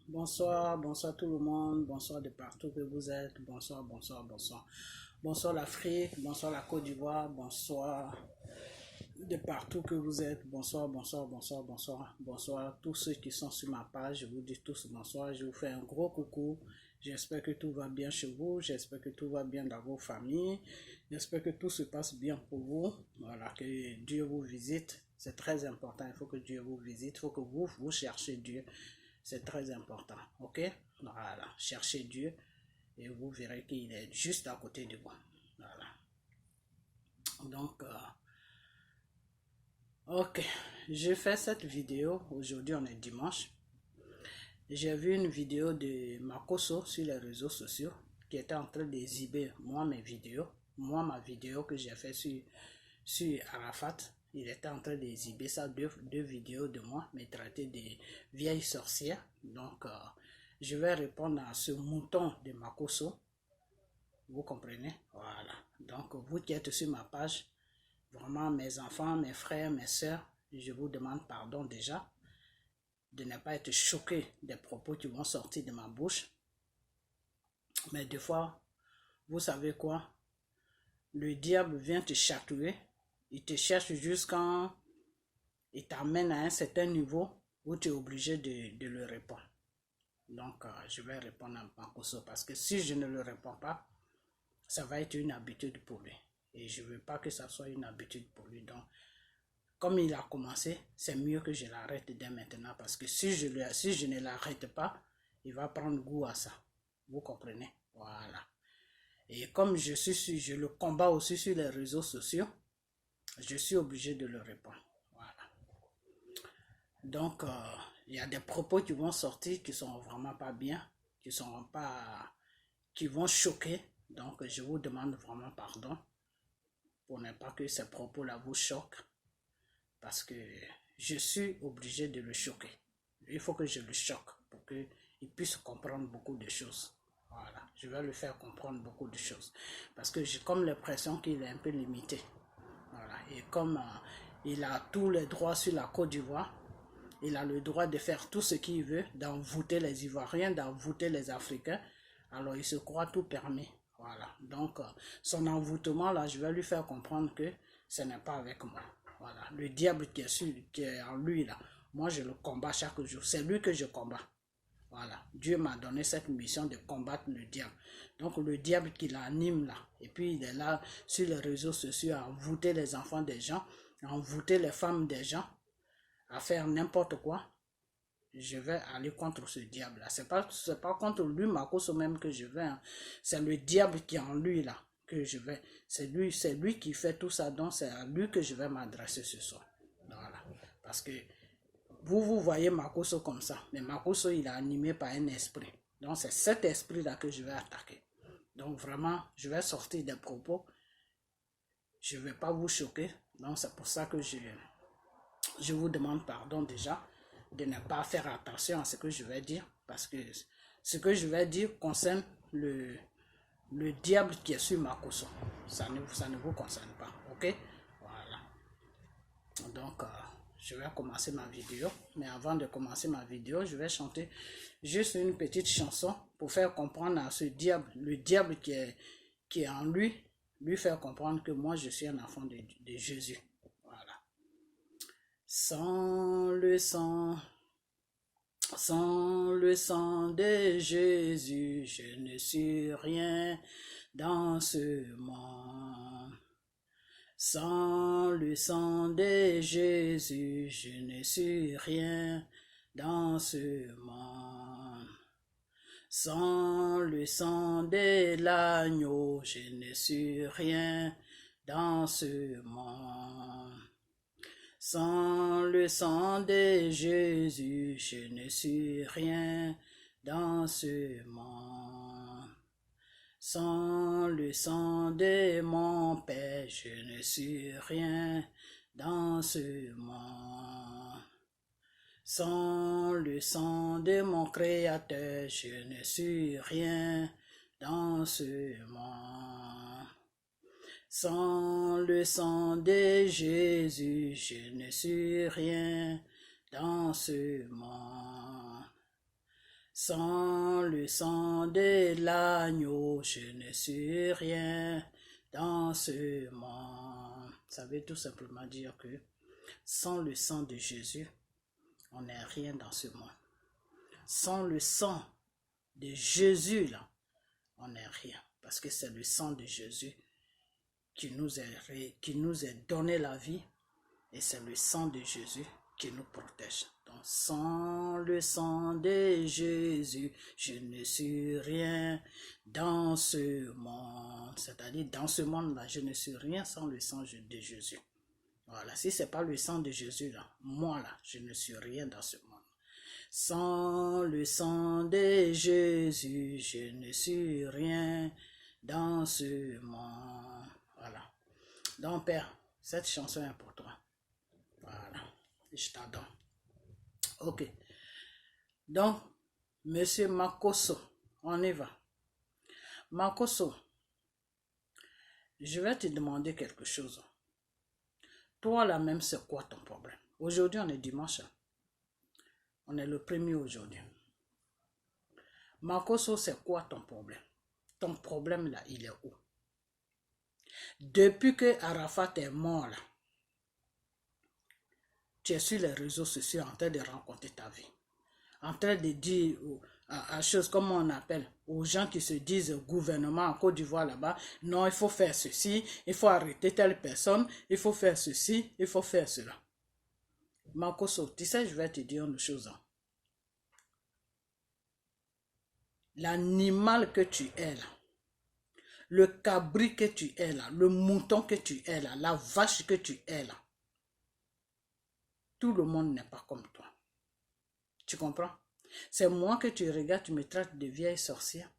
Bonsoir, bonsoir tout le monde, bonsoir de partout que vous êtes, bonsoir, bonsoir, bonsoir. Bonsoir l'Afrique, bonsoir la Côte d'Ivoire, bonsoir de partout que vous êtes, bonsoir, bonsoir, bonsoir, bonsoir, bonsoir. Tous ceux qui sont sur ma page, je vous dis tous bonsoir, je vous fais un gros coucou. J'espère que tout va bien chez vous, j'espère que tout va bien dans vos familles, j'espère que tout se passe bien pour vous. Voilà, que Dieu vous visite, c'est très important, il faut que Dieu vous visite, il faut que vous cherchez Dieu. C'est très important, ok? Voilà, cherchez Dieu et vous verrez qu'il est juste à côté de vous. Voilà. Donc, ok, j'ai fait cette vidéo. Aujourd'hui, on est dimanche. J'ai vu une vidéo de Makoso sur les réseaux sociaux qui était en train d'exhiber ma vidéo que j'ai fait sur Arafat. Il était en train d'exhiber ça, deux vidéos de moi, mais traiter des vieilles sorcières. Donc, je vais répondre à ce mouton de Makoso. Vous comprenez? Voilà. Donc, vous qui êtes sur ma page, vraiment, mes enfants, mes frères, mes soeurs, je vous demande pardon déjà de ne pas être choqué des propos qui vont sortir de ma bouche. Mais des fois, vous savez quoi? Le diable vient te chatouiller. Il te cherche jusqu'en... Il t'amène à un certain niveau où tu es obligé de le répondre. Donc, je vais répondre à Makoso parce que si je ne le réponds pas, ça va être une habitude pour lui. Et je ne veux pas que ça soit une habitude pour lui. Donc, comme il a commencé, c'est mieux que je l'arrête dès maintenant parce que si je ne l'arrête pas, il va prendre goût à ça. Vous comprenez? Voilà. Et comme je le combats aussi sur les réseaux sociaux, je suis obligé de le répondre. Voilà. Donc, il y a des propos qui vont sortir qui sont vraiment pas bien, qui vont choquer. Donc, je vous demande vraiment pardon pour ne pas que ces propos-là vous choquent. Parce que je suis obligé de le choquer. Il faut que je le choque pour qu'il puisse comprendre beaucoup de choses. Voilà, je vais le faire comprendre beaucoup de choses. Parce que j'ai comme l'impression qu'il est un peu limité. Voilà, et comme il a tous les droits sur la Côte d'Ivoire, il a le droit de faire tout ce qu'il veut, d'envoûter les Ivoiriens, d'envoûter les Africains. Alors il se croit tout permis. Voilà, donc son envoûtement là, je vais lui faire comprendre que ce n'est pas avec moi. Voilà, le diable qui est en lui là, moi je le combats chaque jour. C'est lui que je combats. Voilà, Dieu m'a donné cette mission de combattre le diable. Donc le diable qui l'anime là, et puis il est là sur les réseaux sociaux à envoûter les enfants des gens, à envoûter les femmes des gens, à faire n'importe quoi. Je vais aller contre ce diable là. C'est pas contre lui, Makoso même que je vais. Hein. C'est le diable qui est en lui là que je vais. C'est lui qui fait tout ça. Donc c'est à lui que je vais m'adresser ce soir. Voilà. Parce que vous voyez Makoso comme ça. Mais Makoso il est animé par un esprit. Donc c'est cet esprit là que je vais attaquer. Donc vraiment, je vais sortir des propos. Je ne vais pas vous choquer. Donc c'est pour ça que je vous demande pardon déjà de ne pas faire attention à ce que je vais dire parce que ce que je vais dire concerne le diable qui est sur Makoso. Ça ne vous concerne pas, ok? Voilà. Donc, je vais commencer ma vidéo. Mais avant de commencer ma vidéo, je vais chanter juste une petite chanson pour faire comprendre à ce diable, le diable qui est en lui faire comprendre que moi, je suis un enfant de Jésus. Voilà. Sans le sang de Jésus, je ne suis rien dans ce monde. Sans le sang de Jésus, je ne suis rien dans ce monde. Sans le sang de l'agneau, je ne suis rien dans ce monde. Sans le sang de Jésus, je ne suis rien dans ce monde. Sans le sang de mon Père, je ne suis rien dans ce monde. Sans le sang de mon Créateur, je ne suis rien dans ce monde. Sans le sang de Jésus, je ne suis rien dans ce monde. Sans le sang de l'agneau, je ne suis rien dans ce monde. Ça veut tout simplement dire que sans le sang de Jésus, on n'est rien dans ce monde. Sans le sang de Jésus, là, on n'est rien. Parce que c'est le sang de Jésus qui nous a donné la vie. Et c'est le sang de Jésus qui nous protège. Donc, sans le sang de Jésus, je ne suis rien dans ce monde. C'est-à-dire, dans ce monde-là, je ne suis rien sans le sang de Jésus. Voilà, si ce n'est pas le sang de Jésus, là, moi, là, je ne suis rien dans ce monde. Sans le sang de Jésus, je ne suis rien dans ce monde. Voilà. Donc, Père, cette chanson est pour toi. Voilà, je t'adore. Ok. Donc, Monsieur Makoso, on y va. Makoso, je vais te demander quelque chose. Toi, là même, c'est quoi ton problème? Aujourd'hui, on est dimanche. On est le 1er aujourd'hui. Makoso, c'est quoi ton problème? Ton problème, là, il est où? Depuis que Arafat est mort, là, tu es sur les réseaux sociaux en train de raconter ta vie. En train de dire à choses comme on appelle, aux gens qui se disent gouvernement en Côte d'Ivoire là-bas, non, il faut faire ceci, il faut arrêter telle personne, il faut faire ceci, il faut faire cela. Makoso, tu sais, je vais te dire une chose. L'animal que tu es là, le cabri que tu es là, le mouton que tu es là, la vache que tu es là, tout le monde n'est pas comme toi. Tu comprends? C'est moi que tu regardes, tu me traites de vieille sorcière.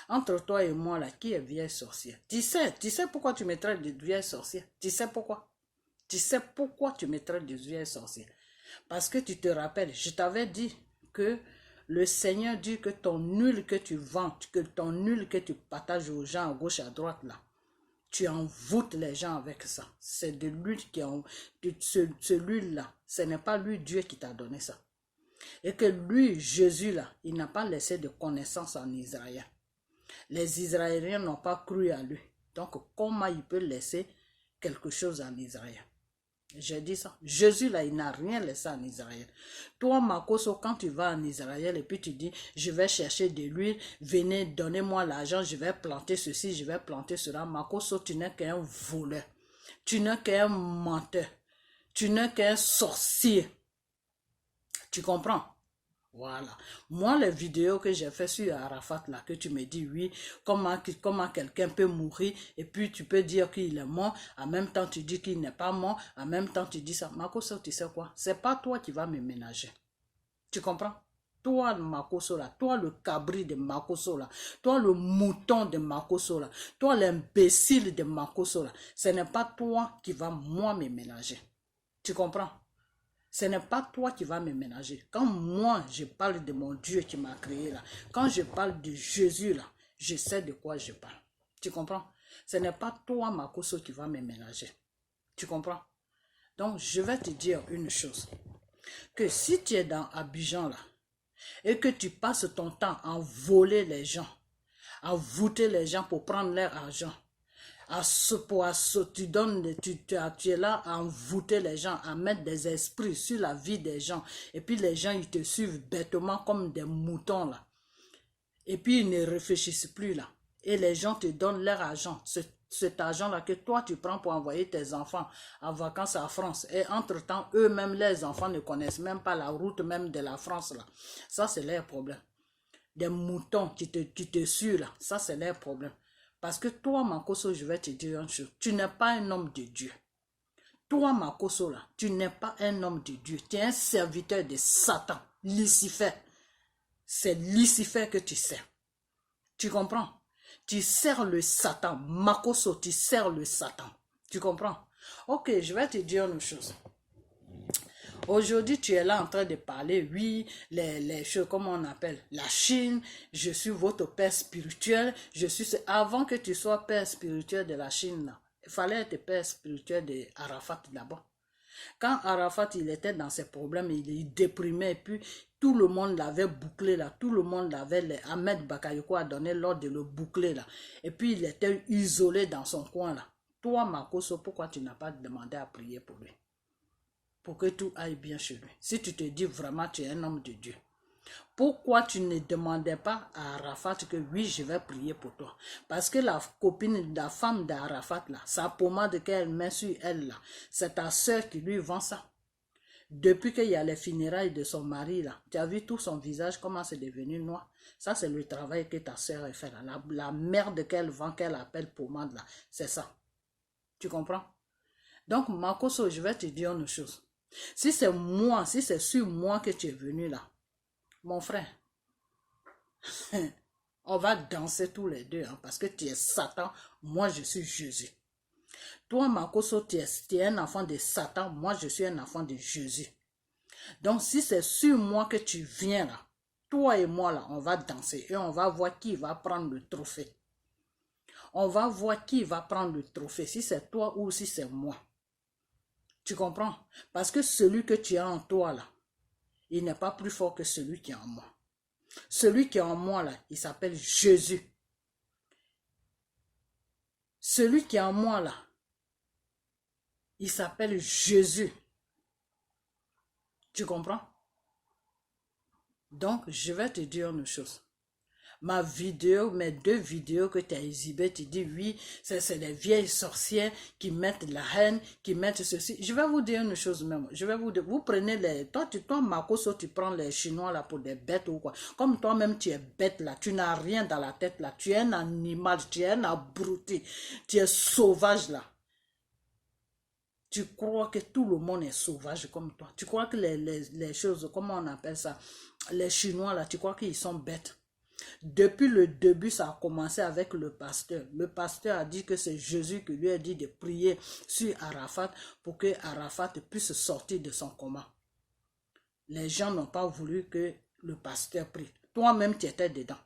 Entre toi et moi, là, qui est vieille sorcière? Tu sais pourquoi tu me traites de vieille sorcière? Tu sais pourquoi? Tu sais pourquoi tu me traites de vieille sorcière? Parce que tu te rappelles, je t'avais dit que le Seigneur dit que ton huile que tu vends, que ton huile que tu partages aux gens à gauche, à droite, là, tu envoûtes les gens avec ça. C'est de l'huile qui celui-là, ce n'est pas lui Dieu qui t'a donné ça. Et que lui, Jésus, là, il n'a pas laissé de connaissance en Israël. Les Israéliens n'ont pas cru à lui. Donc, comment il peut laisser quelque chose en Israël? J'ai dit ça. Jésus, là, il n'a rien laissé en Israël. Toi, Makoso, quand tu vas en Israël et puis tu dis, je vais chercher de l'huile, venez, donnez-moi l'argent, je vais planter ceci, je vais planter cela. Makoso, tu n'es qu'un voleur. Tu n'es qu'un menteur. Tu n'es qu'un sorcier. Tu comprends? Voilà. Moi, les vidéos que j'ai fait sur Arafat, là, que tu me dis, oui, comment quelqu'un peut mourir, et puis tu peux dire qu'il est mort, en même temps tu dis qu'il n'est pas mort, en même temps tu dis ça. Makoso, tu sais quoi? C'est pas toi qui vas me ménager. Tu comprends? Toi, Makoso, là, toi, le cabri de Makoso, là, toi, le mouton de Makoso, là, toi, l'imbécile de Makoso, là, ce n'est pas toi qui vas, moi, me ménager. Tu comprends? Ce n'est pas toi qui vas me ménager. Quand moi, je parle de mon Dieu qui m'a créé là, quand je parle de Jésus là, je sais de quoi je parle. Tu comprends? Ce n'est pas toi, Makoso, qui va me ménager. Tu comprends? Donc, je vais te dire une chose. Que si tu es dans Abidjan là, et que tu passes ton temps à voler les gens, à voûter les gens pour prendre leur argent, tu es là à envoûter les gens, à mettre des esprits sur la vie des gens. Et puis les gens, ils te suivent bêtement comme des moutons là. Et puis ils ne réfléchissent plus là. Et les gens te donnent leur argent. Cet argent-là que toi, tu prends pour envoyer tes enfants en vacances en France. Et entre-temps, eux-mêmes, les enfants ne connaissent même pas la route même de la France là. Ça, c'est leur problème. Des moutons qui te suivent là. Ça, c'est leur problème. Parce que toi, Makoso, je vais te dire une chose. Tu n'es pas un homme de Dieu. Toi, Makoso, là, tu n'es pas un homme de Dieu. Tu es un serviteur de Satan, Lucifer. C'est Lucifer que tu sers. Tu comprends? Tu sers le Satan. Makoso, tu sers le Satan. Tu comprends? Ok, je vais te dire une chose. Aujourd'hui, tu es là en train de parler, oui, les choses, comme on appelle, la Chine, je suis votre père spirituel, avant que tu sois père spirituel de la Chine, là, il fallait être père spirituel de Arafat d'abord. Quand Arafat, il était dans ses problèmes, il déprimait, et puis tout le monde l'avait bouclé là, tout le monde l'avait, Ahmed Bakayoko a donné l'ordre de le boucler là, et puis il était isolé dans son coin là. Toi, Makoso, pourquoi tu n'as pas demandé à prier pour lui? Pour que tout aille bien chez lui. Si tu te dis vraiment tu es un homme de Dieu. Pourquoi tu ne demandais pas à Arafat que oui, je vais prier pour toi? Parce que la copine, la femme d'Arafat, là, sa pommade qu'elle met sur elle, là, c'est ta soeur qui lui vend ça. Depuis qu'il y a les funérailles de son mari, là, tu as vu tout son visage, comment c'est devenu noir. Ça, c'est le travail que ta soeur a fait, là. La merde qu'elle vend, qu'elle appelle pommade, là, c'est ça. Tu comprends? Donc, Makoso, je vais te dire une chose. Si c'est moi, si c'est sur moi que tu es venu là, mon frère, on va danser tous les deux, hein, parce que tu es Satan, moi je suis Jésus. Toi, Makoso, tu es un enfant de Satan, moi je suis un enfant de Jésus. Donc, si c'est sur moi que tu viens là, toi et moi là, on va danser et on va voir qui va prendre le trophée. On va voir qui va prendre le trophée, si c'est toi ou si c'est moi. Tu comprends? Parce que celui que tu as en toi là, il n'est pas plus fort que celui qui est en moi. Celui qui est en moi là, il s'appelle Jésus. Celui qui est en moi là, il s'appelle Jésus. Tu comprends? Donc, je vais te dire une chose. Ma vidéo, mes 2 vidéos que tu as exhibées, tu dis oui, c'est des vieilles sorcières qui mettent la haine, qui mettent ceci. Je vais vous dire une chose même. Je vais vous dire, vous prenez les... Toi, Makoso, tu prends les Chinois là pour des bêtes ou quoi. Comme toi-même, tu es bête là. Tu n'as rien dans la tête là. Tu es un animal, tu es un abruti. Tu es sauvage là. Tu crois que tout le monde est sauvage comme toi. Tu crois que les choses, comment on appelle ça, les Chinois là, tu crois qu'ils sont bêtes. Depuis le début, ça a commencé avec le pasteur. Le pasteur a dit que c'est Jésus qui lui a dit de prier sur Arafat pour que Arafat puisse sortir de son coma. Les gens n'ont pas voulu que le pasteur prie. Toi-même, tu étais dedans.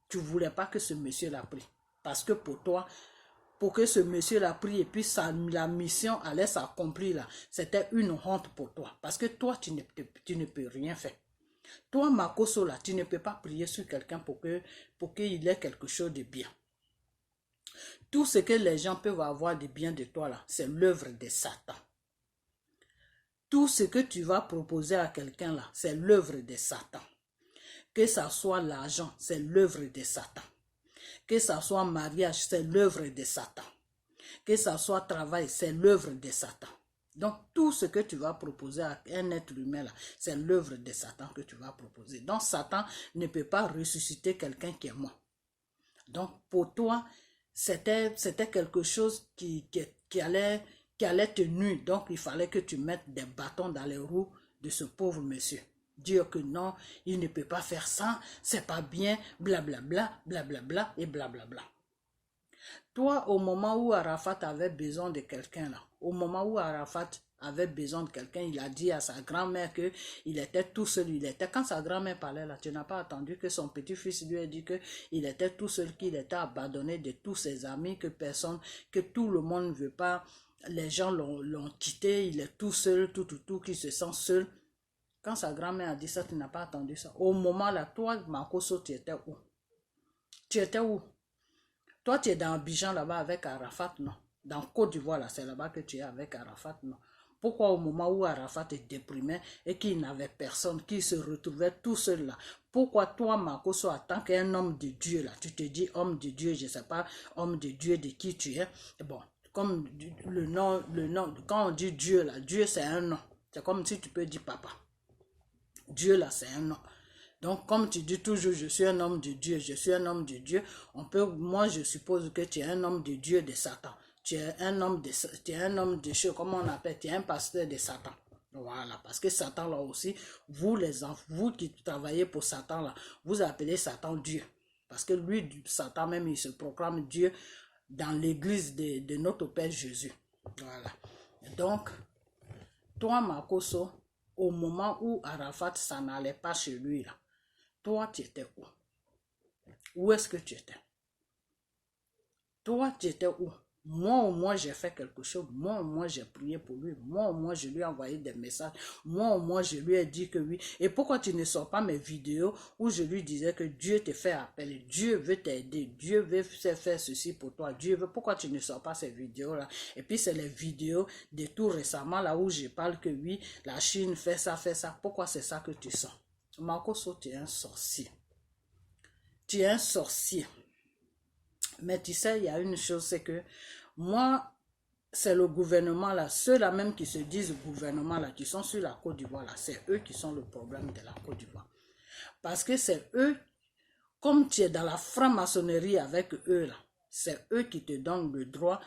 Tu ne voulais pas que ce monsieur la prie. Parce que pour toi, pour que ce monsieur la prie et puis la mission allait s'accomplir là, c'était une honte pour toi. Parce que toi, tu ne peux rien faire. Toi, Makoso, là, tu ne peux pas prier sur quelqu'un pour qu'il ait quelque chose de bien. Tout ce que les gens peuvent avoir de bien de toi, là, c'est l'œuvre de Satan. Tout ce que tu vas proposer à quelqu'un, là, c'est l'œuvre de Satan. Que ça soit l'argent, c'est l'œuvre de Satan. Que ça soit mariage, c'est l'œuvre de Satan. Que ça soit travail, c'est l'œuvre de Satan. Donc, tout ce que tu vas proposer à un être humain, c'est l'œuvre de Satan que tu vas proposer. Donc, Satan ne peut pas ressusciter quelqu'un qui est mort. Donc, pour toi, c'était quelque chose qui allait te nuire. Donc, il fallait que tu mettes des bâtons dans les roues de ce pauvre monsieur. Dire que non, il ne peut pas faire ça, c'est pas bien, blablabla, blablabla et blablabla. Toi, au moment où Arafat avait besoin de quelqu'un, là, au moment où Arafat avait besoin de quelqu'un, il a dit à sa grand-mère qu'il était tout seul. Quand sa grand-mère parlait, là, tu n'as pas attendu que son petit-fils lui ait dit qu'il était tout seul, qu'il était abandonné de tous ses amis, que tout le monde ne veut pas, les gens l'ont quitté, il est tout seul, tout, qu'il se sent seul. Quand sa grand-mère a dit ça, tu n'as pas attendu ça. Au moment là, toi, Makoso, tu étais où? Tu étais où? Toi, tu es dans Abidjan là-bas avec Arafat, non? Dans Côte d'Ivoire, là, c'est là-bas que tu es avec Arafat, non? Pourquoi au moment où Arafat est déprimé et qu'il n'avait personne, qu'il se retrouvait tout seul là, pourquoi toi, Makoso, en tant qu'un homme de Dieu là, tu te dis homme de Dieu, je ne sais pas, homme de Dieu de qui tu es? Bon, comme le nom, quand on dit Dieu là, Dieu c'est un nom. C'est comme si tu peux dire papa. Dieu là, c'est un nom. Donc, comme tu dis toujours, je suis un homme de Dieu, je suis un homme de Dieu, moi je suppose que tu es un homme de Dieu de Satan. Tu es un homme de Dieu, comment on appelle, tu es un pasteur de Satan. Voilà, parce que Satan là aussi, vous qui travaillez pour Satan là, vous appelez Satan Dieu. Parce que lui, Satan même, il se proclame Dieu dans l'église de notre Père Jésus. Voilà. Donc, toi, Makoso, au moment où Arafat, ça n'allait pas chez lui là, toi, tu étais où? Où est-ce que tu étais? Toi, tu étais où? Moi, au moins, j'ai fait quelque chose. Moi, au moins, j'ai prié pour lui. Moi, au moins, je lui ai envoyé des messages. Moi, au moins, je lui ai dit que oui. Et pourquoi tu ne sors pas mes vidéos où je lui disais que Dieu te fait appel, Dieu veut t'aider, Dieu veut faire ceci pour toi, Dieu veut... Pourquoi tu ne sors pas ces vidéos-là? Et puis, c'est les vidéos de tout récemment, là où je parle que oui, la Chine fait ça, fait ça. Pourquoi c'est ça que tu sors? Makoso, tu es un sorcier. Tu es un sorcier. Mais tu sais, il y a une chose, c'est que moi, c'est le gouvernement là, ceux-là même qui se disent gouvernement là, qui sont sur la Côte d'Ivoire là, c'est eux qui sont le problème de la Côte d'Ivoire. Parce que c'est eux, comme tu es dans la franc-maçonnerie avec eux là, c'est eux qui te donnent le droit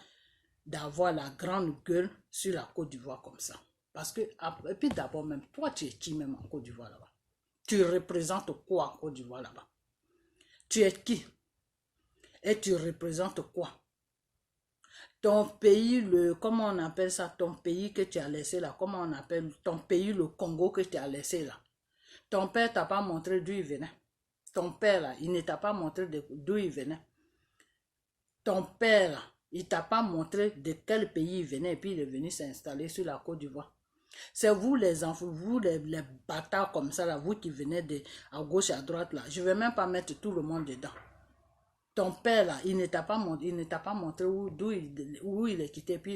d'avoir la grande gueule sur la Côte d'Ivoire comme ça. Parce que, et puis d'abord même, toi tu es qui même en Côte d'Ivoire là-bas? Tu représentes quoi en Côte d'Ivoire là-bas? Tu es qui? Et tu représentes quoi? Ton pays, comment on appelle ça, ton pays que tu as laissé là, comment on appelle ton pays, le Congo que tu as laissé là. Ton père t'a pas montré d'où il venait. Ton père là, il ne t'a pas montré d'où il venait. Ton père là, il t'a pas montré de quel pays il venait et puis il est venu s'installer sur la Côte d'Ivoire. C'est vous les enfants, vous les bâtards comme ça là, vous qui venez à gauche à droite là. Je ne vais même pas mettre tout le monde dedans. Ton père là, il ne t'a pas montré où il est quitté, puis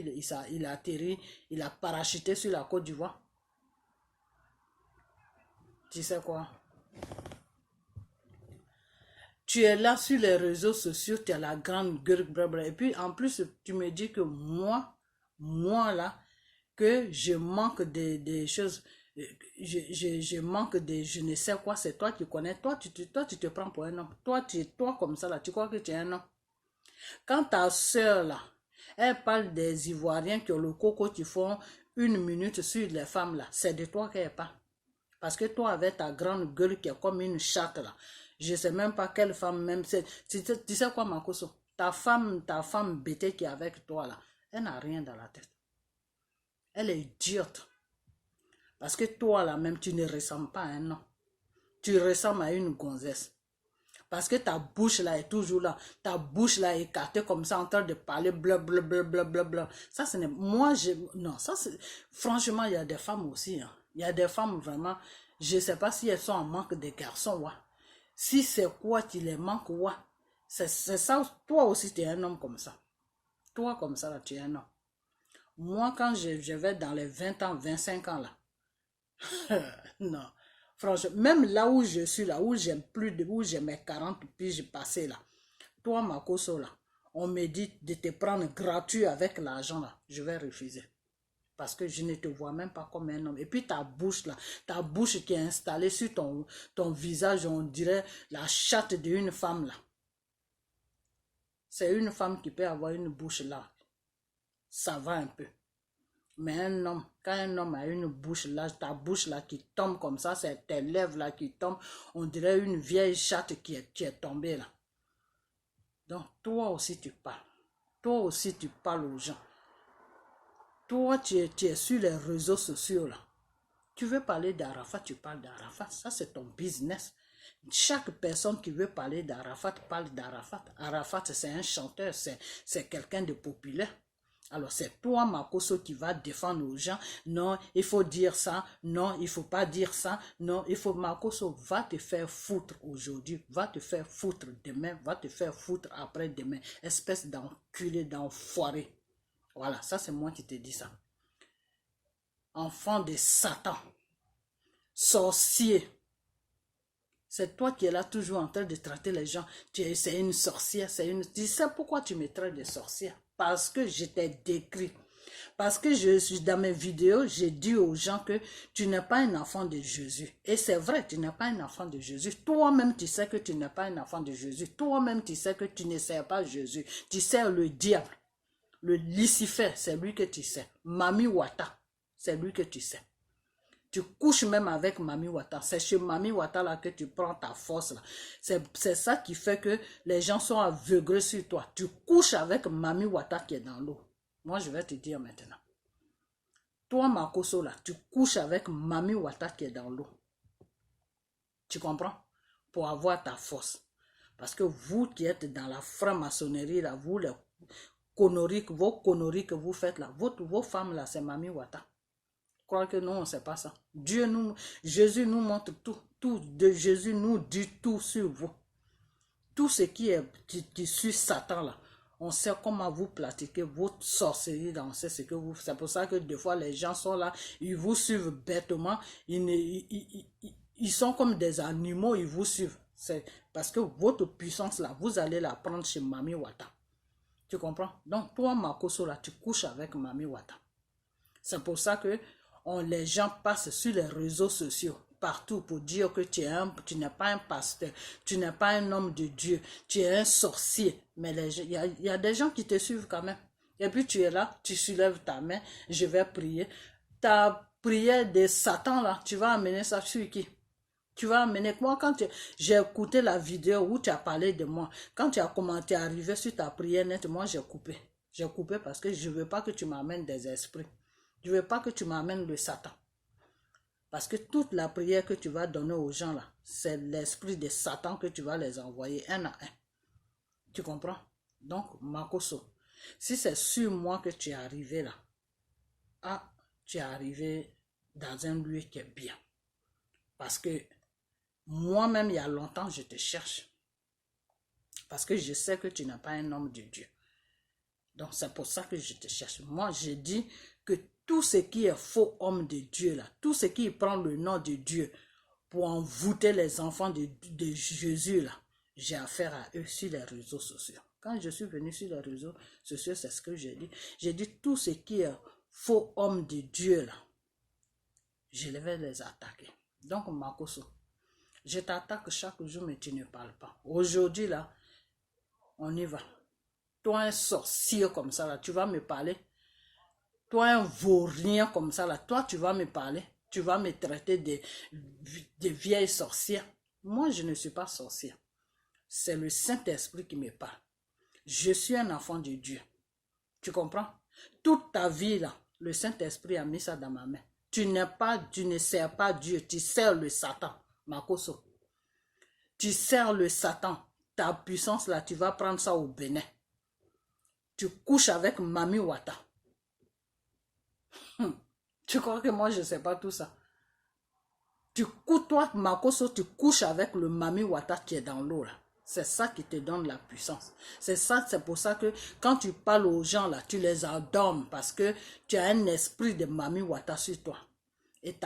il a atterri, il a parachuté sur la Côte d'Ivoire. Tu sais quoi? Tu es là sur les réseaux sociaux, tu as la grande gueule, blablabla. Et puis en plus, tu me dis que moi là, que je manque des choses, je manque de je ne sais quoi, c'est toi qui connais. Toi, tu te prends pour un homme. Toi comme ça là, tu crois que tu es un homme. Quand ta soeur là, elle parle des Ivoiriens qui ont le coco qui font 1 minute sur les femmes là, c'est de toi qu'elle parle. Parce que toi avec ta grande gueule qui est comme une chatte là, je ne sais même pas quelle femme même c'est. Tu sais quoi Makoso? Ta femme bêtée qui est avec toi là, elle n'a rien dans la tête. Elle est idiote. Parce que toi là même tu ne ressembles pas à un homme. Tu ressembles à une gonzesse. Parce que ta bouche là est toujours là. Ta bouche là est écartée comme ça en train de parler blablabla. Ça ce n'est... Moi non, ça c'est... Franchement il y a des femmes aussi. Hein. Il y a des femmes vraiment... Je ne sais pas si elles sont en manque de garçons. Ouais. Si c'est quoi qui les manque, ouais. C'est ça. Toi aussi tu es un homme comme ça. Toi comme ça là tu es un homme. Moi quand je vais dans les 20 ans, 25 ans là. Non. Franchement, même là où je suis, là où j'ai où j'ai mes 40 piges passées là, toi, Makoso là, on me dit de te prendre gratuit avec l'argent là, je vais refuser. Parce que je ne te vois même pas comme un homme. Et puis ta bouche là, ta bouche qui est installée sur ton visage, on dirait la chatte d'une femme là. C'est une femme qui peut avoir une bouche là. Ça va un peu. Mais un homme, quand un homme a une bouche là, ta bouche là qui tombe comme ça, c'est tes lèvres là qui tombent, on dirait une vieille chatte qui est tombée là. Donc toi aussi tu parles. Toi aussi tu parles aux gens. Toi tu es sur les réseaux sociaux là. Tu veux parler d'Arafat, tu parles d'Arafat. Ça c'est ton business. Chaque personne qui veut parler d'Arafat parle d'Arafat. Arafat c'est un chanteur, c'est quelqu'un de populaire. Alors c'est toi Makoso qui va défendre aux gens. Non, il faut dire ça. Non, il ne faut pas dire ça. Non, il faut... Makoso va te faire foutre aujourd'hui. Va te faire foutre demain. Va te faire foutre après-demain. Espèce d'enculé, d'enfoiré. Voilà, ça c'est moi qui te dis ça. Enfant de Satan. Sorcier. C'est toi qui es là toujours en train de traiter les gens. C'est une sorcière, c'est une... Tu sais pourquoi tu me traites de sorcière? Parce que je t'ai décrit. Parce que je suis dans mes vidéos, j'ai dit aux gens que tu n'es pas un enfant de Jésus. Et c'est vrai, tu n'es pas un enfant de Jésus. Toi-même, tu sais que tu n'es pas un enfant de Jésus. Toi-même, tu sais que tu ne sers pas Jésus. Tu sers le diable. Le Lucifer, c'est lui que tu sais. Mami Wata, c'est lui que tu sais. Tu couches même avec Mami Wata. C'est chez Mami Wata là que tu prends ta force là. C'est ça qui fait que les gens sont aveuglés sur toi. Tu couches avec Mami Wata qui est dans l'eau. Moi, je vais te dire maintenant. Toi, Makoso là, tu couches avec Mami Wata qui est dans l'eau. Tu comprends? Pour avoir ta force. Parce que vous qui êtes dans la franc-maçonnerie là, vous les conneries que vous faites là, vos femmes là, c'est Mami Wata. Crois que non, c'est pas ça. Jésus nous montre tout. Jésus nous dit tout sur vous. Tout ce qui suit Satan là, on sait comment vous pratiquez votre sorcellerie, on sait ce que vous. C'est pour ça que des fois les gens sont là, ils vous suivent bêtement, ils sont comme des animaux, ils vous suivent. C'est parce que votre puissance là, vous allez la prendre chez Mami Wata. Tu comprends? Donc toi, Makoso là, tu couches avec Mami Wata. C'est pour ça que les gens passent sur les réseaux sociaux partout pour dire que tu n'es pas un pasteur, tu n'es pas un homme de Dieu, tu es un sorcier. Mais il y a des gens qui te suivent quand même. Et puis tu es là, tu soulèves ta main, je vais prier. Ta prière de Satan là, tu vas amener ça sur qui? Tu vas amener moi quand j'ai écouté la vidéo où tu as parlé de moi. Quand tu as commenté arriver sur ta prière nette, moi j'ai coupé. J'ai coupé parce que je ne veux pas que tu m'amènes des esprits. Je ne veux pas que tu m'amènes le Satan. Parce que toute la prière que tu vas donner aux gens là, c'est l'esprit de Satan que tu vas les envoyer un à un. Tu comprends? Donc, Makoso, si c'est sur moi que tu es arrivé là, tu es arrivé dans un lieu qui est bien. Parce que moi-même, il y a longtemps, je te cherche. Parce que je sais que tu n'es pas un homme de Dieu. Donc, c'est pour ça que je te cherche. Moi, je dis que tout ce qui est faux homme de Dieu, là, tout ce qui prend le nom de Dieu pour envoûter les enfants de Jésus, là, j'ai affaire à eux sur les réseaux sociaux. Quand je suis venu sur les réseaux sociaux, c'est ce que j'ai dit. J'ai dit tout ce qui est faux homme de Dieu, là, je vais les attaquer. Donc, Makoso, je t'attaque chaque jour, mais tu ne parles pas. Aujourd'hui, là, on y va. Toi, un sorcier comme ça, là, tu vas me parler. Toi, un vaurien comme ça, là, toi, tu vas me parler. Tu vas me traiter de vieille sorcière. Moi, je ne suis pas sorcière. C'est le Saint-Esprit qui me parle. Je suis un enfant de Dieu. Tu comprends? Toute ta vie, là, le Saint-Esprit a mis ça dans ma main. Tu ne sers pas Dieu, tu sers le Satan. Makoso. Tu sers le Satan. Ta puissance, là, tu vas prendre ça au Bénin. Tu couches avec Mami Wata. Tu crois que moi, je ne sais pas tout ça? Toi, Makoso, tu couches avec le Mami Wata qui est dans l'eau, là. C'est ça qui te donne la puissance. C'est pour ça que quand tu parles aux gens, là, tu les endormes parce que tu as un esprit de Mami Wata sur toi. Et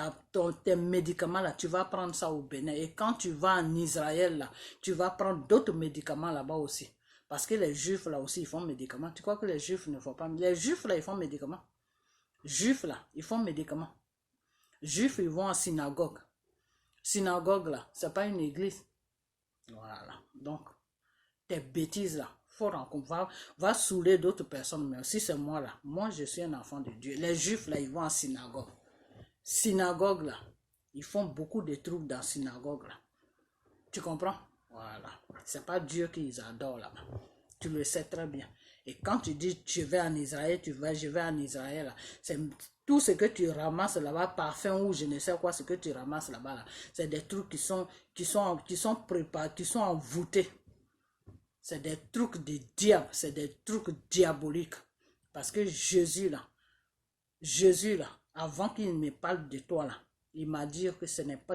tes médicaments, là, tu vas prendre ça au Bénin. Et quand tu vas en Israël, là, tu vas prendre d'autres médicaments là-bas aussi. Parce que les Juifs, là aussi, ils font médicaments. Tu crois que les Juifs ne font pas? Les Juifs, là, ils font médicaments. Juifs, là, ils font médicaments. Juifs, ils vont en synagogue. Synagogue, là, c'est pas une église. Voilà. Donc, tes bêtises, là, va saouler d'autres personnes. Mais aussi, c'est moi, là. Moi, je suis un enfant de Dieu. Les Juifs, là, ils vont en synagogue. Synagogue, là, ils font beaucoup de trucs dans la synagogue, là. Tu comprends? Voilà. C'est pas Dieu qu'ils adorent, là-bas. Tu le sais très bien. Et quand tu dis je vais en Israël, je vais en Israël, là, c'est tout ce que tu ramasses là-bas, parfum ou je ne sais quoi, ce que tu ramasses là-bas, là, c'est des trucs qui sont préparés, qui sont envoûtés. C'est des trucs de diable, c'est des trucs diaboliques. Parce que Jésus, là, avant qu'il me parle de toi, là, il m'a dit que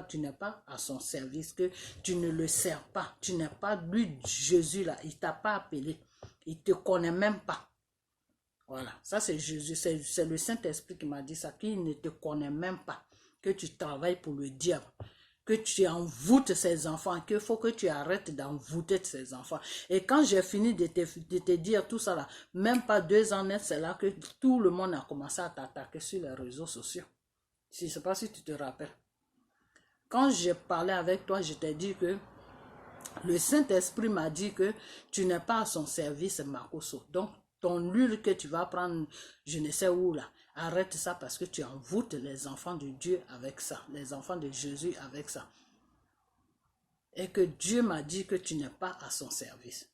tu n'es pas à son service, que tu ne le sers pas. Tu n'es pas lui, Jésus, là. Il ne t'a pas appelé. Il ne te connaît même pas. Voilà, ça c'est Jésus. C'est le Saint-Esprit qui m'a dit ça, qu'il ne te connaît même pas. Que tu travailles pour le diable. Que tu envoûtes ses enfants. Qu'il faut que tu arrêtes d'envoûter ses enfants. Et quand j'ai fini de te dire tout ça là, même pas 2 ans net, c'est là que tout le monde a commencé à t'attaquer sur les réseaux sociaux. Je ne sais pas si tu te rappelles. Quand j'ai parlé avec toi, je t'ai dit que le Saint-Esprit m'a dit que tu n'es pas à son service, Makoso. Donc, ton huile que tu vas prendre, je ne sais où là, arrête ça parce que tu envoûtes les enfants de Dieu avec ça, les enfants de Jésus avec ça. Et que Dieu m'a dit que tu n'es pas à son service.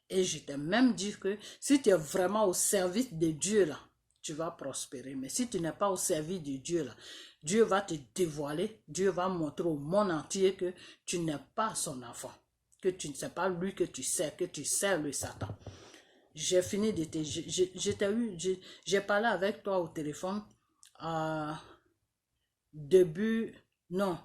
Et je t'ai même dit que si tu es vraiment au service de Dieu là, tu vas prospérer. Mais si tu n'es pas au service de Dieu là, Dieu va te dévoiler, Dieu va montrer au monde entier que tu n'es pas son enfant, que tu ne sais pas lui que tu sers le Satan. j'ai fini de te... J'ai parlé avec toi au téléphone début... Non.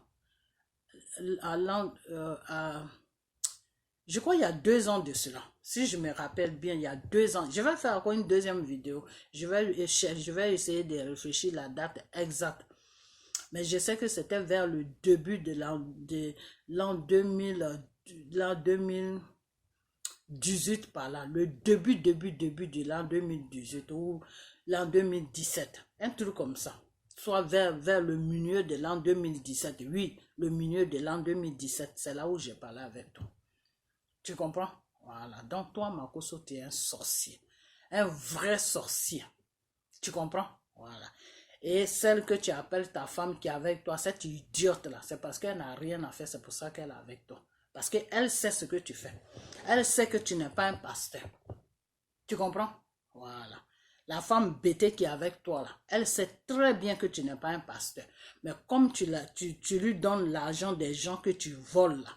Je crois il y a 2 ans de cela. Si je me rappelle bien, il y a 2 ans. Je vais faire encore une deuxième vidéo. Je vais essayer de réfléchir la date exacte. Mais je sais que c'était vers le début de l'an 2000, l'an 2018 par là. Le début de l'an 2018 ou l'an 2017. Un truc comme ça. Soit vers le milieu de l'an 2017. Oui, le milieu de l'an 2017. C'est là où j'ai parlé avec toi. Tu comprends? Voilà. Donc toi, Makoso, tu es un sorcier. Un vrai sorcier. Tu comprends? Voilà. Et celle que tu appelles ta femme qui est avec toi, cette idiote-là, c'est parce qu'elle n'a rien à faire, c'est pour ça qu'elle est avec toi. Parce qu'elle sait ce que tu fais. Elle sait que tu n'es pas un pasteur. Tu comprends? Voilà. La femme bêtée qui est avec toi, là, elle sait très bien que tu n'es pas un pasteur. Mais comme tu lui donnes l'argent des gens que tu voles, là,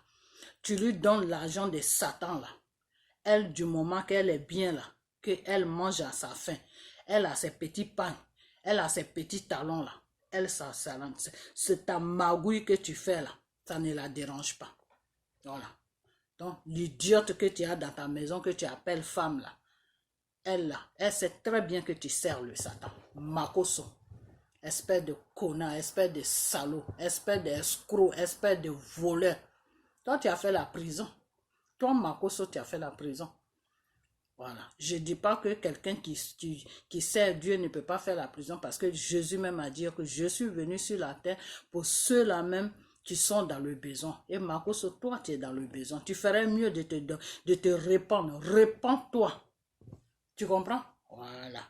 tu lui donnes l'argent de Satan, là, elle, du moment qu'elle est bien là, qu'elle mange à sa faim, elle a ses petits pains, elle a ses petits talons là, elle s'alente. C'est ta magouille que tu fais là, ça ne la dérange pas. Voilà. Donc, l'idiote que tu as dans ta maison, que tu appelles femme là, elle sait très bien que tu sers le Satan. Makoso. Espèce de connard, espèce de salaud, espèce d'escroc, espèce de voleur. Toi, tu as fait la prison. Toi, Makoso, tu as fait la prison. Voilà. Je ne dis pas que quelqu'un qui sert Dieu ne peut pas faire la prison parce que Jésus même a dit que je suis venu sur la terre pour ceux-là même qui sont dans le besoin. Et Makoso, toi, tu es dans le besoin. Tu ferais mieux de te répandre. Répands-toi. Tu comprends? Voilà.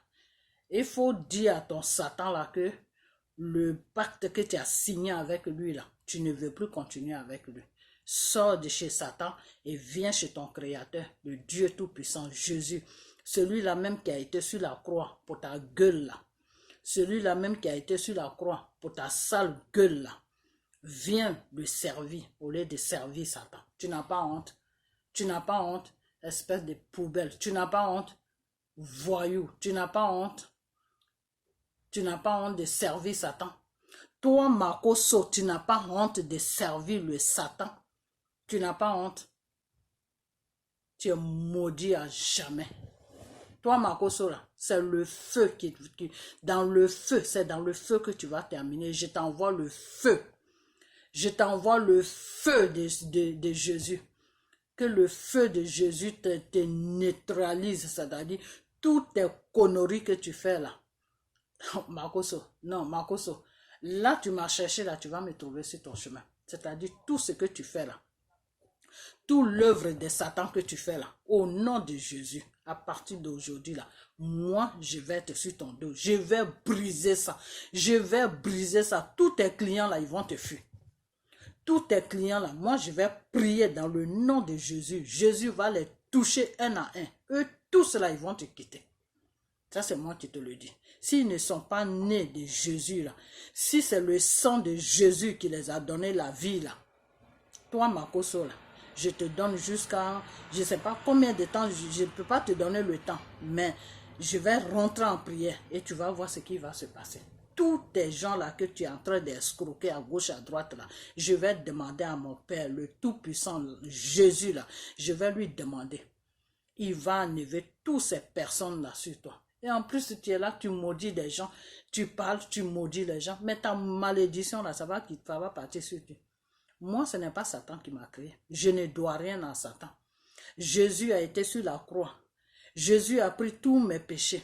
Il faut dire à ton Satan là que le pacte que tu as signé avec lui là, tu ne veux plus continuer avec lui. Sors de chez Satan et viens chez ton Créateur, le Dieu Tout-Puissant, Jésus. Celui-là même qui a été sur la croix pour ta gueule là. Celui-là même qui a été sur la croix pour ta sale gueule là. Viens le servir au lieu de servir Satan. Tu n'as pas honte. Tu n'as pas honte, espèce de poubelle. Tu n'as pas honte, voyou. Tu n'as pas honte. Tu n'as pas honte de servir Satan. Toi, Makoso, tu n'as pas honte de servir le Satan. Tu n'as pas honte. Tu es maudit à jamais. Toi, Makoso, là, c'est le feu dans le feu, c'est dans le feu que tu vas terminer. Je t'envoie le feu. Je t'envoie le feu de Jésus. Que le feu de Jésus te neutralise, c'est-à-dire toutes tes conneries que tu fais là. Makoso, non, Makoso, là tu m'as cherché, là tu vas me trouver sur ton chemin. C'est-à-dire tout ce que tu fais là. Toute l'œuvre de Satan que tu fais là, au nom de Jésus, à partir d'aujourd'hui là, moi je vais être sur ton dos, je vais briser ça, je vais briser ça. Tous tes clients là, ils vont te fuir. Tous tes clients là, moi je vais prier dans le nom de Jésus. Jésus va les toucher un à un. Eux tous là, ils vont te quitter. Ça c'est moi qui te le dis. S'ils ne sont pas nés de Jésus là, si c'est le sang de Jésus qui les a donné la vie là, toi Makoso là, je te donne jusqu'à, je ne sais pas combien de temps, je ne peux pas te donner le temps, mais je vais rentrer en prière et tu vas voir ce qui va se passer. Tous tes gens là que tu es en train d'escroquer à gauche, à droite là, je vais demander à mon Père, le Tout-Puissant, Jésus là, je vais lui demander. Il va enlever toutes ces personnes là sur toi. Et en plus, tu es là, tu maudis des gens, tu parles, tu maudis les gens, mais ta malédiction là, ça va partir sur toi. Moi, ce n'est pas Satan qui m'a créé. Je ne dois rien à Satan. Jésus a été sur la croix. Jésus a pris tous mes péchés.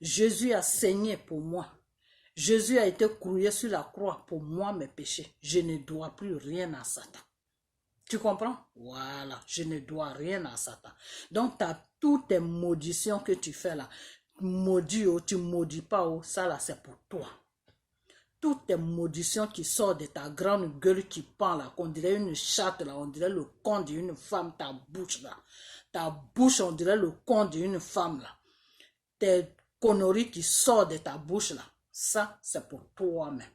Jésus a saigné pour moi. Jésus a été cloué sur la croix pour moi, mes péchés. Je ne dois plus rien à Satan. Tu comprends? Voilà, je ne dois rien à Satan. Donc, tu as toutes tes maudictions que tu fais là. Maudit ou tu maudis pas, ça là, c'est pour toi. Toutes tes maudictions qui sortent de ta grande gueule qui pend là, qu'on dirait une chatte là, on dirait le con d'une femme, ta bouche là. Ta bouche, on dirait le con d'une femme là. Tes conneries qui sortent de ta bouche là, ça c'est pour toi-même.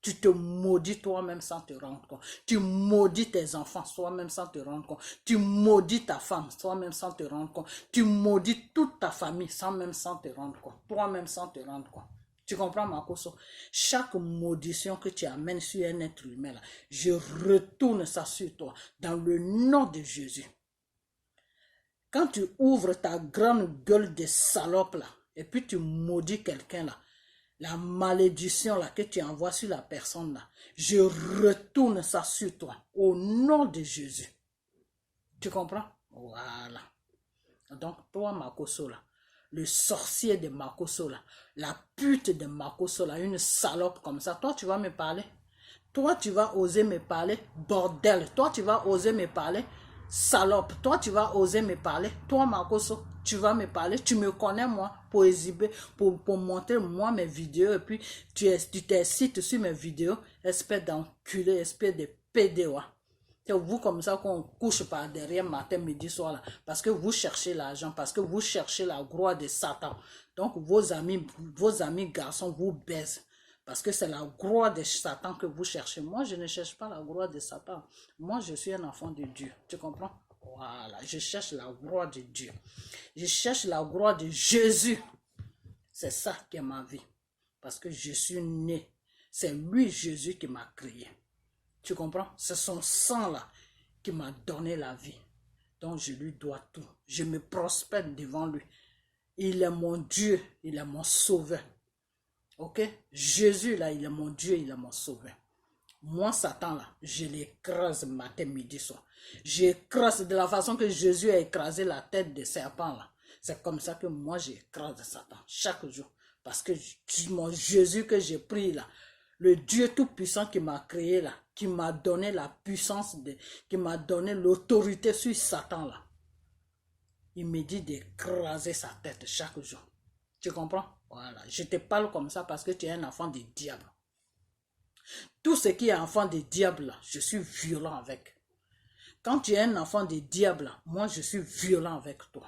Tu te maudis toi-même sans te rendre compte. Tu maudis tes enfants toi-même sans te rendre compte. Tu maudis ta femme toi-même sans te rendre compte. Tu maudis toute ta famille sans te rendre compte. Toi-même sans te rendre compte. Tu comprends, Makoso? Chaque maudissement que tu amènes sur un être humain, là, je retourne ça sur toi dans le nom de Jésus. Quand tu ouvres ta grande gueule de salope là, et puis tu maudis quelqu'un là, la malédiction là que tu envoies sur la personne là, je retourne ça sur toi au nom de Jésus. Tu comprends? Voilà. Donc toi Makoso là, le sorcier de Makoso là, la pute de Makoso là, une salope comme ça, toi tu vas me parler? Toi tu vas oser me parler? Bordel, toi tu vas oser me parler? Salope, toi tu vas oser me parler? Toi Makoso, tu vas me parler? Tu me connais moi pour exhiber, pour montrer moi mes vidéos et puis tu t'excites sur mes vidéos, espèce d'enculé, espèce de pédéo. C'est vous comme ça qu'on couche par derrière matin, midi, soir là, parce que vous cherchez l'argent, parce que vous cherchez la gloire de Satan. Donc vos amis garçons vous baisent. Parce que c'est la gloire de Satan que vous cherchez. Moi, je ne cherche pas la gloire de Satan. Moi, je suis un enfant de Dieu. Tu comprends? Voilà, je cherche la gloire de Dieu. Je cherche la gloire de Jésus. C'est ça qui est ma vie. Parce que je suis né. C'est lui, Jésus, qui m'a créé. Tu comprends? C'est son sang là qui m'a donné la vie. Donc, je lui dois tout. Je me prospère devant lui. Il est mon Dieu. Il est mon sauveur. Ok? Jésus, là, il est mon Dieu, il est mon sauveur. Moi, Satan, là, je l'écrase matin, midi, soir. J'écrase de la façon que Jésus a écrasé la tête des serpents, là. C'est comme ça que moi, j'écrase Satan chaque jour. Parce que mon Jésus que j'ai pris, là, le Dieu tout-puissant qui m'a créé, là, qui m'a donné la puissance, qui m'a donné l'autorité sur Satan, là. Il me dit d'écraser sa tête chaque jour. Tu comprends? Voilà. Je te parle comme ça parce que tu es un enfant du diable. Tout ce qui est enfant du diable, je suis violent avec. Quand tu es un enfant du diable, moi je suis violent avec toi.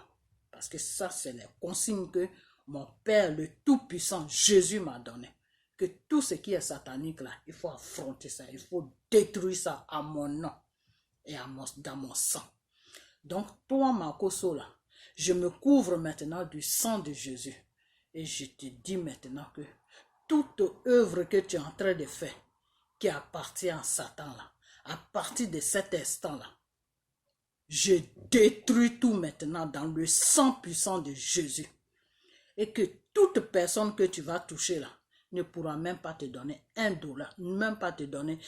Parce que ça, c'est les consignes que mon Père, le Tout-Puissant, Jésus m'a donné. Que tout ce qui est satanique là, il faut affronter ça. Il faut détruire ça à mon nom et dans mon sang. Donc, toi, Makoso là, je me couvre maintenant du sang de Jésus. Et je te dis maintenant que toute œuvre que tu es en train de faire, qui appartient à Satan là, à partir de cet instant là, je détruis tout maintenant dans le sang puissant de Jésus. Et que toute personne que tu vas toucher là, ne pourra même pas te donner $1, même pas te donner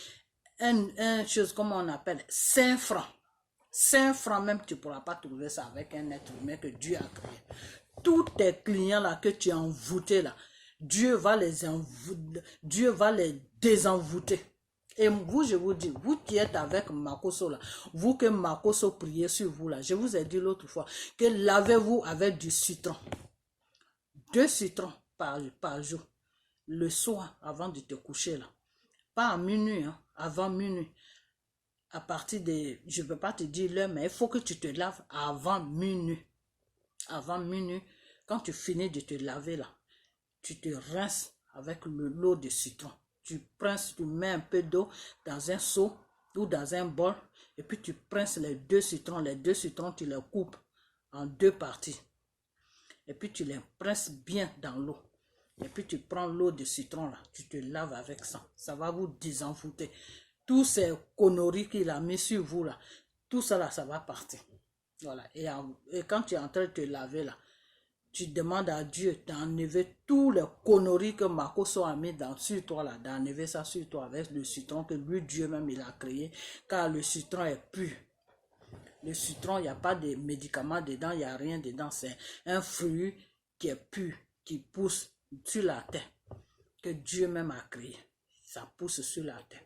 une chose comme on appelle 5 francs. 5 francs même, tu ne pourras pas trouver ça avec un être humain que Dieu a créé. Tous tes clients là que tu as envoûtés là, Dieu va les désenvoûter. Et vous, je vous dis, vous qui êtes avec Makoso là, vous que Makoso priait sur vous là, je vous ai dit l'autre fois que lavez-vous avec du citron. 2 citrons par jour. Le soir, avant de te coucher là. Pas à minuit, hein, avant minuit. À partir de, je ne peux pas te dire l'heure, mais il faut que tu te laves avant minuit. Avant minuit, quand tu finis de te laver là, tu te rinces avec l'eau de citron. Tu mets un peu d'eau dans un seau ou dans un bol et puis tu princes les 2 citrons. Les 2 citrons, tu les coupes en 2 parties. Et puis tu les presses bien dans l'eau. Et puis tu prends l'eau de citron là, tu te laves avec ça. Ça va vous désenvoûter. Tous ces conneries qu'il a mis sur vous là, tout ça là, ça va partir. Voilà. Et quand tu es en train de te laver là, tu demandes à Dieu d'enlever tous les conneries que Makoso a mis sur toi là, d'enlever ça sur toi avec le citron que lui, Dieu même, il a créé. Car le citron est pur. Le citron, il n'y a pas de médicaments dedans, il n'y a rien dedans. C'est un fruit qui est pur, qui pousse sur la terre, que Dieu même a créé. Ça pousse sur la terre.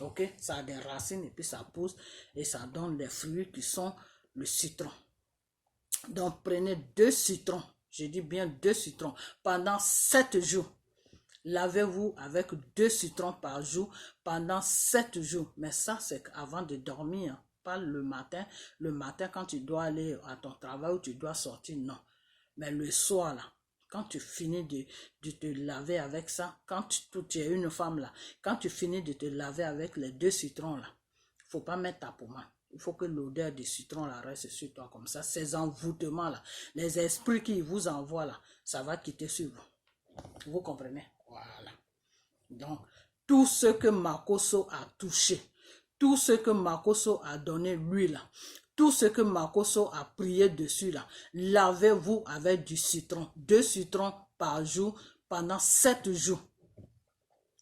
Ok? Ça a des racines et puis ça pousse et ça donne les fruits qui sont le citron. Donc prenez 2 citrons, je dis bien 2 citrons, pendant 7 jours. Lavez-vous avec 2 citrons par jour pendant 7 jours. Mais ça, c'est avant de dormir. Pas le matin. Le matin, quand tu dois aller à ton travail ou tu dois sortir, non. Mais le soir, là, Quand tu finis de te laver avec ça, quand tu es une femme là, quand tu finis de te laver avec les 2 citrons là, il ne faut pas mettre ta pommade. Il faut que l'odeur du citron là reste sur toi comme ça. Ces envoûtements là, les esprits qui vous envoient là, ça va quitter sur vous. Vous comprenez? Voilà. Donc, tout ce que Makoso a touché, tout ce que Makoso a donné lui là, tout ce que Makoso a prié dessus là, lavez-vous avec du citron. 2 citrons par jour pendant 7 jours.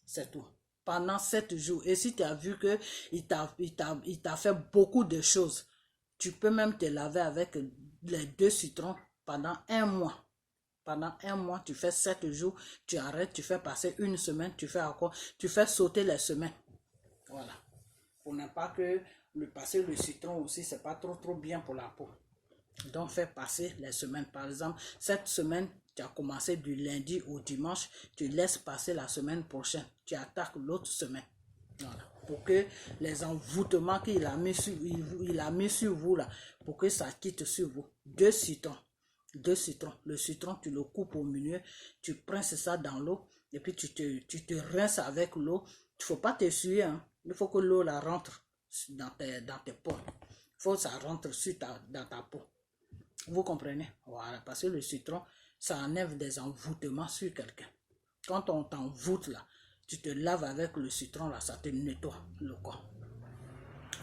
C'est tout. Pendant 7 jours. Et si tu as vu qu'il t'a fait beaucoup de choses, tu peux même te laver avec les 2 citrons pendant 1 mois. Pendant 1 mois, tu fais 7 jours, tu arrêtes, tu fais passer 1 semaine, tu fais sauter les semaines. Voilà. Pour ne pas que passer le citron aussi, c'est pas trop bien pour la peau. Donc, fais passer les semaines. Par exemple, cette semaine, tu as commencé du lundi au dimanche, tu laisses passer la semaine prochaine. Tu attaques l'autre semaine. Voilà. Pour que les envoûtements qu'il a mis sur vous là, pour que ça quitte sur vous. 2 citrons. 2 citrons. Le citron, tu le coupes au milieu, tu presses ça dans l'eau et puis tu te rinces avec l'eau. Il ne faut pas t'essuyer. Hein. Il faut que l'eau la rentre dans tes peaux. Il faut que ça rentre dans ta peau. Vous comprenez? Voilà, parce que le citron, ça enlève des envoûtements sur quelqu'un. Quand on t'envoûte là, tu te laves avec le citron là, ça te nettoie le corps.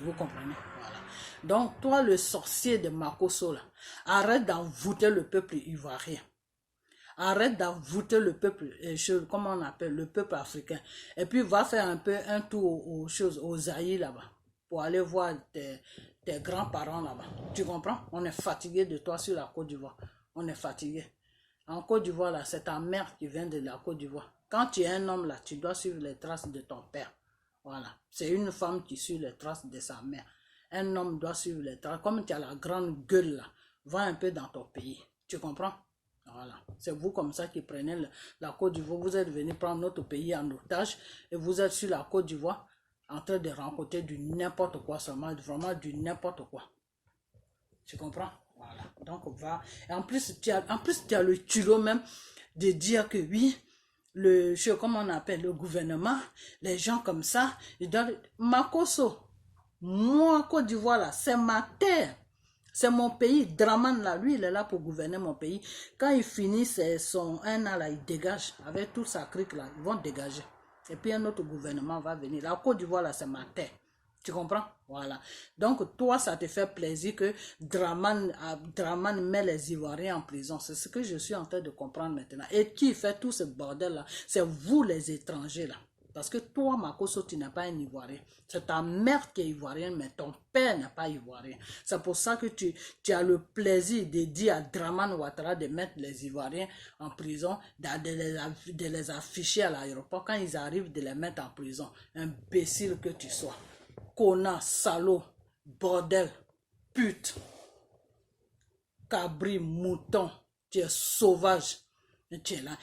Vous comprenez? Voilà. Donc, toi, le sorcier de Makoso là, arrête d'envoûter le peuple ivoirien. Arrête d'envoûter le peuple, comment on appelle, le peuple africain. Et puis, va faire un tour aux Zaïre là-bas, pour aller voir tes grands-parents là-bas. Tu comprends? On est fatigué de toi sur la Côte d'Ivoire. On est fatigué. En Côte d'Ivoire, là, c'est ta mère qui vient de la Côte d'Ivoire. Quand tu es un homme, là, tu dois suivre les traces de ton père. Voilà. C'est une femme qui suit les traces de sa mère. Un homme doit suivre les traces. Comme tu as la grande gueule, là, va un peu dans ton pays. Tu comprends? Voilà. C'est vous comme ça qui prenez la Côte d'Ivoire. Vous êtes venu prendre notre pays en otage et vous êtes sur la Côte d'Ivoire en train de rencontrer du n'importe quoi seulement, vraiment du n'importe quoi. Tu comprends? Voilà. Donc, va. Et en plus, tu as le culot même de dire que oui, comment on appelle, le gouvernement, les gens comme ça, ils doivent... Makoso, moi, Côte d'Ivoire, là, c'est ma terre. C'est mon pays. Draman, là, lui, il est là pour gouverner mon pays. Quand il finit son 1 an, là, il dégage. Avec toute sa crique, là, ils vont dégager. Et puis, un autre gouvernement va venir. La Côte d'Ivoire, là, c'est ma terre. Tu comprends? Voilà. Donc, toi, ça te fait plaisir que Draman met les Ivoiriens en prison. C'est ce que je suis en train de comprendre maintenant. Et qui fait tout ce bordel-là? C'est vous, les étrangers, là. Parce que toi, Makoso, tu n'es pas un Ivoirien. C'est ta mère qui est ivoirienne, mais ton père n'est pas ivoirien. C'est pour ça que tu as le plaisir de dire à Draman Ouattara de mettre les Ivoiriens en prison, de les afficher à l'aéroport. Quand ils arrivent, de les mettre en prison. Imbécile que tu sois. Connard, salaud, bordel, pute, cabri, mouton, tu es sauvage. Tu es là.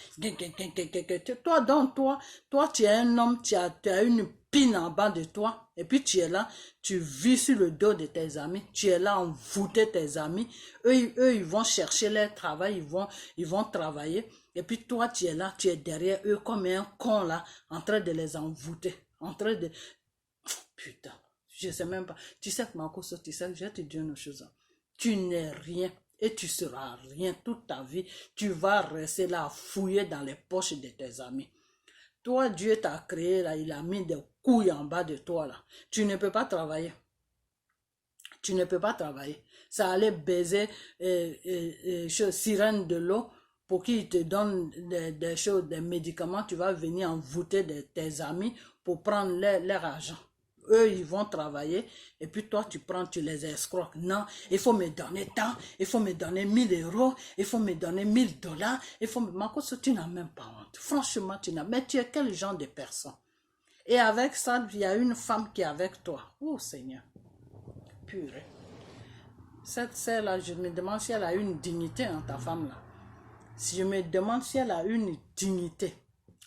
Toi, tu es un homme, tu as une pine en bas de toi. Et puis tu es là, tu vis sur le dos de tes amis. Tu es là, envoûter tes amis. Eux, ils vont chercher leur travail, ils vont travailler. Et puis toi, tu es là, tu es derrière eux comme un con là, en train de les envoûter. En train de... Putain, je sais même pas. Tu sais que Makoso, tu sais, je vais te dire une chose. Tu n'es rien. Et tu seras rien toute ta vie. Tu vas rester là à fouiller dans les poches de tes amis. Toi, Dieu t'a créé là, il a mis des couilles en bas de toi là. Tu ne peux pas travailler. Tu ne peux pas travailler. Ça allait baiser sirène de l'eau pour qu'il te donne des choses, des médicaments. Tu vas venir envoûter tes amis pour prendre leur argent. Eux, ils vont travailler et puis toi, tu les escroques. Non, il faut me donner tant, il faut me donner 1000 €, il faut me donner $1000. Makoso, tu n'as même pas honte. Franchement, mais tu es quel genre de personne? Et avec ça, il y a une femme qui est avec toi. Oh Seigneur, purée. Cette sœur-là, je me demande si elle a une dignité, hein, ta femme-là. Si je me demande si elle a une dignité.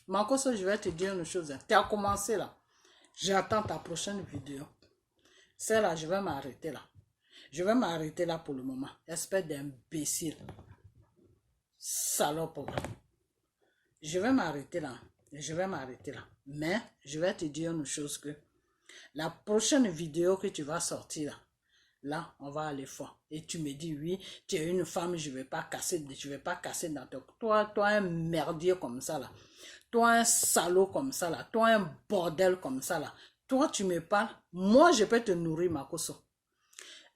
Makoso, je vais te dire une chose. Tu as commencé là. J'attends ta prochaine vidéo. Celle-là, je vais m'arrêter là. Je vais m'arrêter là pour le moment. Espèce d'imbécile. salope. Je vais m'arrêter là. Je vais m'arrêter là. Mais je vais te dire une chose que la prochaine vidéo que tu vas sortir là, on va aller fort. Et tu me dis, oui, tu es une femme, je ne vais pas casser dans ton... Toi, un merdier comme ça là. Toi, un salaud comme ça là. Toi, un bordel comme ça là. Toi, tu me parles. Moi, je peux te nourrir, Makoso.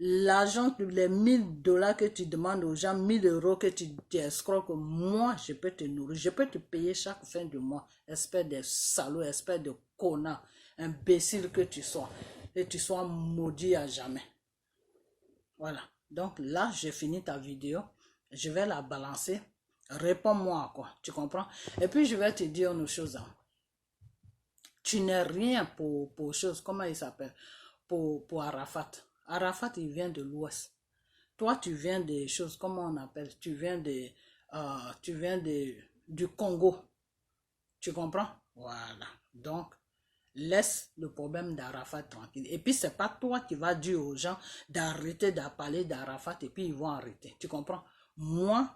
L'argent, les $1000 que tu demandes aux gens, 1000 € que tu escroques, moi, je peux te nourrir. Je peux te payer chaque fin de mois. Espèce de salaud, espèce de connard, imbécile que tu sois. Et tu sois maudit à jamais. Voilà. Donc là, j'ai fini ta vidéo. Je vais la balancer. Réponds-moi quoi. Tu comprends? Et puis, je vais te dire une chose. Hein. Tu n'es rien pour chose. Comment il s'appelle? Pour Arafat. Arafat, il vient de l'Ouest. Toi, tu viens des choses, comment on appelle? Tu viens du Congo. Tu comprends? Voilà. Donc, laisse le problème d'Arafat tranquille. Et puis, c'est pas toi qui vas dire aux gens d'arrêter de parler d'Arafat et puis ils vont arrêter. Tu comprends? Moi,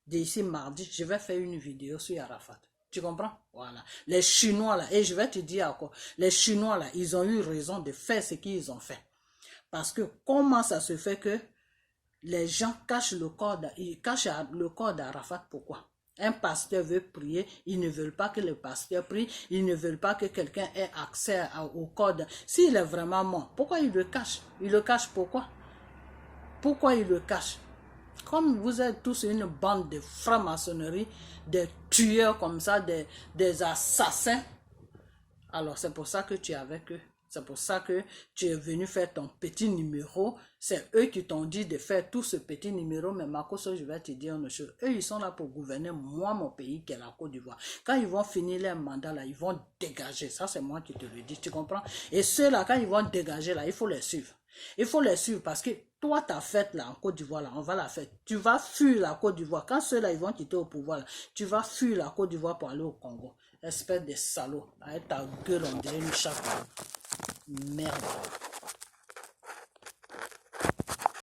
d'ici mardi, je vais faire une vidéo sur Arafat. Tu comprends? Voilà. Les Chinois là, et je vais te dire encore, les Chinois là, ils ont eu raison de faire ce qu'ils ont fait. Parce que comment ça se fait que les gens cachent le corps d'Arafat? Pourquoi? Un pasteur veut prier, ils ne veulent pas que le pasteur prie, ils ne veulent pas que quelqu'un ait accès au corps. S'il est vraiment mort, pourquoi il le cache? Il le cache pourquoi? Pourquoi il le cache? Comme vous êtes tous une bande de francs-maçonnerie, des tueurs comme ça, des assassins, alors c'est pour ça que tu es avec eux. C'est pour ça que tu es venu faire ton petit numéro. C'est eux qui t'ont dit de faire tout ce petit numéro. Mais Makoso, je vais te dire une chose. Eux, ils sont là pour gouverner moi, mon pays, qui est la Côte d'Ivoire. Quand ils vont finir leur mandat, là, ils vont dégager. Ça, c'est moi qui te le dis. Tu comprends? Et ceux-là, quand ils vont dégager, là, il faut les suivre. Il faut les suivre parce que toi, ta fête là en Côte d'Ivoire, là, on va la faire. Tu vas fuir la Côte d'Ivoire. Quand ceux-là, ils vont quitter au pouvoir, là, tu vas fuir la Côte d'Ivoire pour aller au Congo. Espèce de salaud. Avec ta gueule, on dirait une chape. Merde.